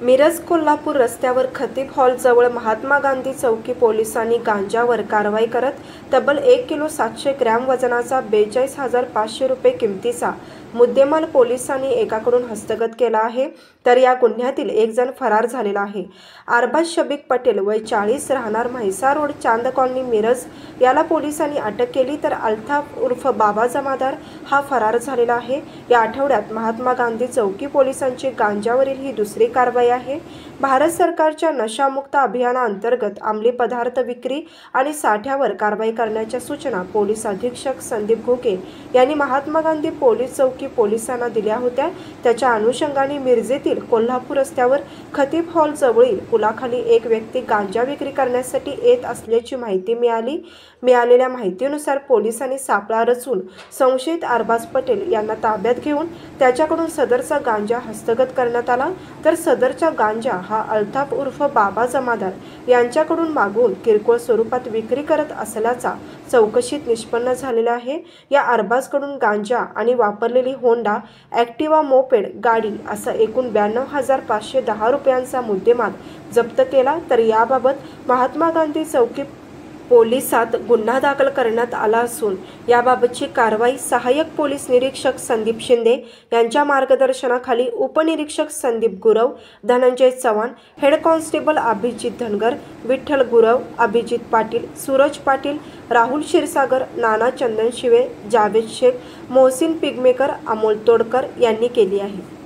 मिरज कोल्हापूर रस्त्यावर खतीब हॉल जवळ महात्मा गांधी चौकी पोलिसांनी गांजावर कारवाई करत तब्बल 1 किलो 700 ग्रॅम वजनाचा 42,500 रुपये किमतीचा मुद्देमाल पोलिसांनी एकाकडून हस्तगत केला आहे। तर या गुन्ह्यातील एक जण फरार झालेला आहे। अरबाज शबीक पटेल वय 40 राहणार म्हैसाळ रोड चांद कॉलनी मिरज याला पोलिसांनी अटक केली। तर अल्ताफ उर्फ बाबा जमादार हा फरार झालेला आहे। या आठवड्यात महात्मा गांधी चौकी पोलिसांची गांजावरील ही दुसरी कारवाई आहे। भारत सरकारच्या नशामुक्त अभियानाअंतर्गत अंमली पदार्थ विक्री आणि साठ्यावर कारवाई करण्याच्या सूचना पोलीस अधीक्षक संदीप घोके यांनी महात्मा गांधी पोलीस चौकी पोलिसांना दिल्या होत्या। त्याच्या अनुषंगाने मिरजेतील कोल्हापूर रस्त्यावर खतीब हॉल जवळील पुलाखाली एक व्यक्ती गांजा विक्री करण्यासाठी येत असल्याची माहिती मिळालेल्या माहितीनुसार पोलिसांनी सापळा रचून संशयित अरबाज पटेल यांना ताब्यात घेऊन त्याच्याकडून सदरचा गांजा हस्तगत करण्यात आला। तर सदरचा गांजा हा अल्ताफ उर्फ बाबा जमादार यांच्याकडून मागवून किरकोळ स्वरूपात विक्री करत असल्याचा चौकशीत निष्पन्न झालेला आहे। या अरबाजकडून गांजा आणि वापरलेली होंडा ॲक्टिवा मोपेड गाडी असा एकूण 92,510 रुपयांचा मुद्देमाल जप्त केला। तर याबाबत महात्मा गांधी चौकी पोलिसात गुन्हा दाखल करण्यात आला असून याबाबतची कारवाई सहाय्यक पोलीस निरीक्षक संदीप शिंदे यांच्या मार्गदर्शनाखाली उपनिरीक्षक संदीप गुरव, धनंजय चव्हाण, हेड कॉन्स्टेबल अभिजित धनगर, विठ्ठल गुरव, अभिजित पाटील, सूरज पाटील, राहुल क्षीरसागर, नाना चंदन शिवे, जावेद शेख, मोहसिन पिगमेकर, अमोल तोडकर यांनी केली आहे।